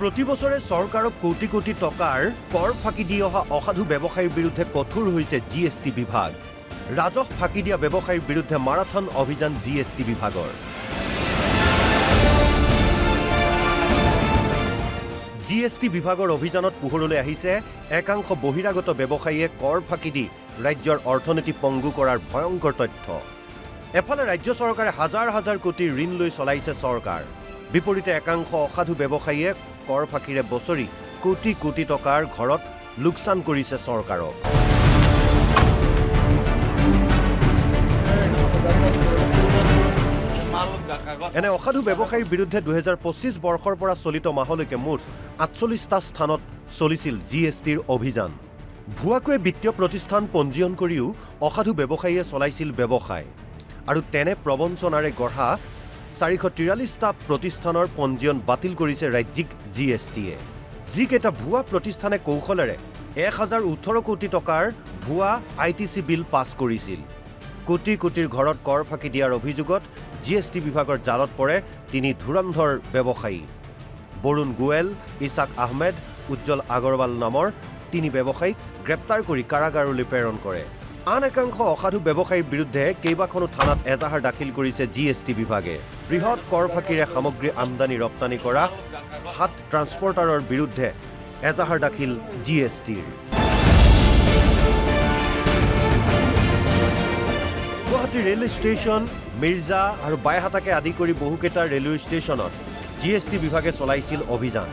প্ৰতি বছৰে চৰকাৰক কোটি কোটি টকাৰ কৰ ফাঁকি দি অহা অসাধু ব্যৱসায়ীৰ বিৰুদ্ধে কঠোৰ হৈছে জিএছটি বিভাগ। ৰাজহ ফাঁকি দিয়া ব্যৱসায়ীৰ বিৰুদ্ধে মাৰাথন অভিযান জিএছটি বিভাগৰ। জিএছটি বিভাগৰ অভিযানত পোহৰলৈ আহিছে একাংশ বহিৰাগত ব্যৱসায়ীয়ে কৰ ফাঁকি দি ৰাজ্যৰ অৰ্থনীতি পংগু কৰাৰ ভয়ংকৰ তথ্য। এফালে ৰাজ্য চৰকাৰে হাজাৰ হাজাৰ কোটি ঋণ লৈ চলাইছে চৰকাৰ, বিপৰীতে একাংশ অসাধু ব্যৱসায়ীয়ে কৰ ফাঁকিৰে বছৰি কোটি কোটি টকাৰ ঘৰত লোকচান কৰিছে চৰকাৰক। এনে অসাধু ব্যৱসায়ীৰ বিৰুদ্ধে 2025 বৰ্ষৰ পৰা চলিত মাহলৈকে মুঠ 48টা স্থানত চলিছিল জিএছটিৰ অভিযান। ভুৱাকৈ বিত্তীয় প্ৰতিষ্ঠান পঞ্জীয়ন কৰিও অসাধু ব্যৱসায়ীয়ে চলাইছিল ব্যৱসায়, আৰু তেনে প্ৰবঞ্চনাৰে গঢ়া 443টা প্ৰতিষ্ঠানৰ পঞ্জীয়ন বাতিল কৰিছে ৰাজ্যিক জিএছটিয়ে। যিকেইটা ভুৱা প্ৰতিষ্ঠানে কৌশলেৰে 1018 কোটি টকাৰ ভুৱা আইটিচি বিল পাছ কৰিছিল। কোটি কোটিৰ ঘৰত কৰ ফাঁকি দিয়াৰ অভিযোগত জিএছটি বিভাগৰ জালত পৰে তিনি ধুৰন্ধৰ ব্যৱসায়ী। বৰুণ গোৱেল, ইছাক আহমেদ, উজ্জ্বল আগৰৱাল নামৰ তিনি ব্যৱসায়ীক গ্ৰেপ্তাৰ কৰি কাৰাগাৰলৈ প্ৰেৰণ কৰে। আন একাংশ অসাধু ব্যৱসায়ীৰ বিৰুদ্ধে কেইবাখনো থানাত এজাহাৰ দাখিল কৰিছে জিএছটি বিভাগে। বৃহৎ কৰ ফাঁকিৰে সামগ্ৰী আমদানি ৰপ্তানি কৰা 7 ট্ৰান্সপৰ্টাৰৰ বিৰুদ্ধে এজাহাৰ দাখিল জিএছটিৰ। গুৱাহাটী ৰেলৱে ষ্টেচন, মিৰ্জা আৰু বাইহাটাকে আদি কৰি বহুকেইটা ৰেলৱে ষ্টেচনত জিএছটি বিভাগে চলাইছিল অভিযান।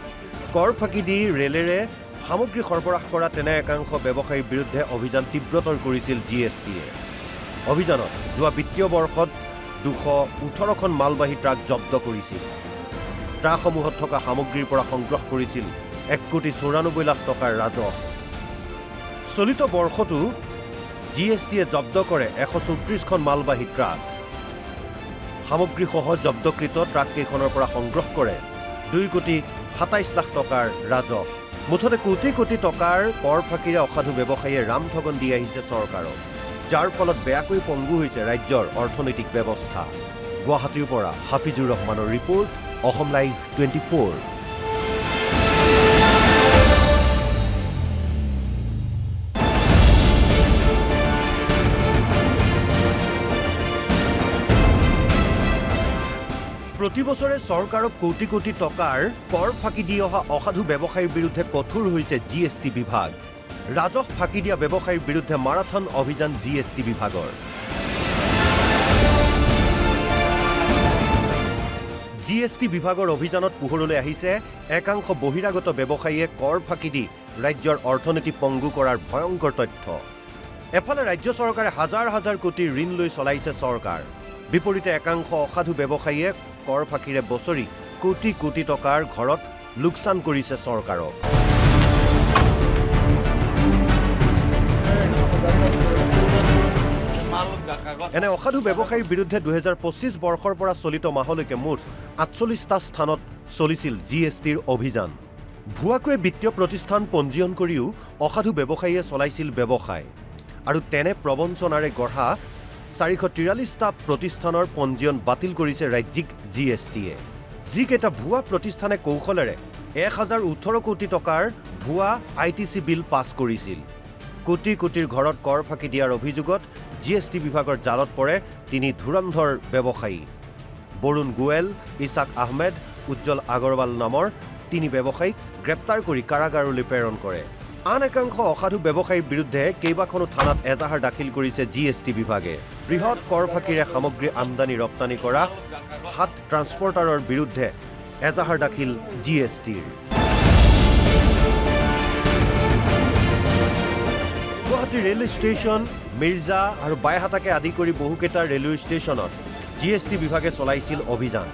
কৰ ফাঁকি দি ৰেলেৰে সামগ্ৰী সৰবৰাহ কৰা তেনে একাংশ ব্যৱসায়ীৰ বিৰুদ্ধে অভিযান তীব্ৰতৰ কৰিছিল জিএছটিয়ে। অভিযানত যোৱা বিত্তীয় বৰ্ষত 218খন মালবাহী ট্ৰাক জব্দ কৰিছিল। ট্ৰাকসমূহত থকা সামগ্ৰীৰ পৰা সংগ্ৰহ কৰিছিল 1,94 লাখ টকাৰ ৰাজহ। চলিত বৰ্ষতো জিএছটিয়ে জব্দ কৰে 134খন মালবাহী ট্ৰাক। সামগ্ৰীসহ জব্দকৃত ট্ৰাককেইখনৰ পৰা সংগ্ৰহ কৰে 2,27 লাখ টকাৰ ৰাজহ। মুঠতে কোটি কোটি টকাৰ কৰ ফাঁকিৰে অসাধু ব্যৱসায়ীয়ে ৰামঠগন দি আহিছে চৰকাৰক, যাৰ ফলত বেয়াকৈ পংগু হৈছে ৰাজ্যৰ অৰ্থনৈতিক ব্যৱস্থা। গুৱাহাটীৰ পৰা হাফিজুৰ ৰহমানৰ ৰিপৰ্ট, অসম লাইভ 24। প্ৰতি বছৰে চৰকাৰক কোটি কোটি টকাৰ কৰ ফাঁকি দি অহা অসাধু ব্যৱসায়ীৰ বিৰুদ্ধে কঠোৰ হৈছে জিএছটি বিভাগ। ৰাজহ ফাঁকি দিয়া ব্যৱসায়ীৰ বিৰুদ্ধে মাৰাথন অভিযান জিএছটি বিভাগৰ। জিএছটি বিভাগৰ অভিযানত পোহৰলৈ আহিছে একাংশ বহিৰাগত ব্যৱসায়ীয়ে কৰ ফাঁকি দি ৰাজ্যৰ অৰ্থনীতি পংগু কৰাৰ ভয়ংকৰ তথ্য। এফালে ৰাজ্য চৰকাৰে হাজাৰ হাজাৰ কোটি ঋণ লৈ চলাইছে চৰকাৰ, বিপৰীতে একাংশ অসাধু ব্যৱসায়ীয়ে কৰ ফাঁকিৰে বছৰি কোটি কোটি টকাৰ ঘৰত লোকচান কৰিছে চৰকাৰক। এনে অসাধু ব্যৱসায়ীৰ বিৰুদ্ধে 2025 বৰ্ষৰ পৰা চলিত মাহলৈকে মুঠ 48টা স্থানত চলিছিল জিএছটিৰ অভিযান। ভুৱাকৈ বিত্তীয় প্ৰতিষ্ঠান পঞ্জীয়ন কৰিও অসাধু ব্যৱসায়ীয়ে চলাইছিল ব্যৱসায়, আৰু তেনে প্ৰবঞ্চনাৰে গঢ়া 443টা প্ৰতিষ্ঠানৰ পঞ্জীয়ন বাতিল কৰিছে ৰাজ্যিক জিএছটিয়ে। যিকেইটা ভুৱা প্ৰতিষ্ঠানে কৌশলেৰে 1018 কোটি টকাৰ ভুৱা আইটিচি বিল পাছ কৰিছিল। কোটি কোটিৰ ঘৰত কৰ ফাঁকি দিয়াৰ অভিযোগত জিএছটি বিভাগৰ জালত পৰে তিনি ধুৰন্ধৰ ব্যৱসায়ী। বৰুণ গোৱেল, ইছাক আহমেদ, উজ্জ্বল আগৰৱাল নামৰ তিনি ব্যৱসায়ীক গ্ৰেপ্তাৰ কৰি কাৰাগাৰলৈ প্ৰেৰণ কৰে। আন একাংশ অসাধু ব্যৱসায়ীৰ বিৰুদ্ধে কেইবাখনো থানাত এজাহাৰ দাখিল কৰিছে জিএছটি বিভাগে। বৃহৎ কৰ ফাঁকিৰে সামগ্ৰী আমদানি ৰপ্তানি কৰা 7 ট্ৰান্সপৰ্টাৰৰ বিৰুদ্ধে এজাহাৰ দাখিল জিএছটিৰ। গুৱাহাটী ৰেলৱে ষ্টেচন, মিৰ্জা আৰু বাইহাটাকে আদি কৰি বহুকেইটা ৰেলৱে ষ্টেচনত জিএছটি বিভাগে চলাইছিল অভিযান।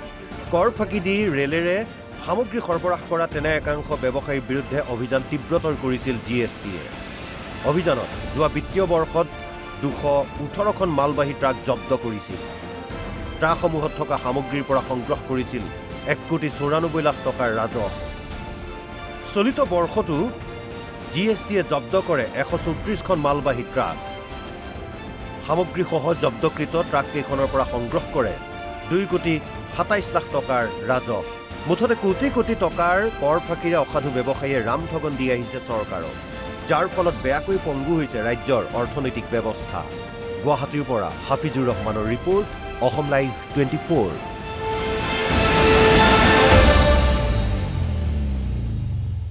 কৰ ফাঁকি দি ৰেলেৰে সামগ্ৰী সৰবৰাহ কৰা তেনে একাংশ ব্যৱসায়ীৰ বিৰুদ্ধে অভিযান তীব্ৰতৰ কৰিছিল জিএছটিয়ে। অভিযানত যোৱা বিত্তীয় বৰ্ষত 218খন মালবাহী ট্ৰাক জব্দ কৰিছিল। ট্ৰাকসমূহত থকা সামগ্ৰীৰ পৰা সংগ্ৰহ কৰিছিল 1,94 লাখ টকাৰ ৰাজহ। চলিত বৰ্ষতো জিএছটিয়ে জব্দ কৰে 134খন মালবাহী ট্ৰাক। সামগ্ৰীসহ জব্দকৃত ট্ৰাককেইখনৰ পৰা সংগ্ৰহ কৰে 2,27 লাখ টকাৰ ৰাজহ। মুঠতে কোটি কোটি টকাৰ কৰ ফাঁকিৰে অসাধু ব্যৱসায়ীয়ে ৰামঠগন দি আহিছে চৰকাৰক, যাৰ ফলত বেয়াকৈ পংগু হৈছে ৰাজ্যৰ অৰ্থনৈতিক ব্যৱস্থা। গুৱাহাটীৰ পৰা হাফিজুৰ ৰহমানৰ ৰিপৰ্ট, অসম লাইভ 24।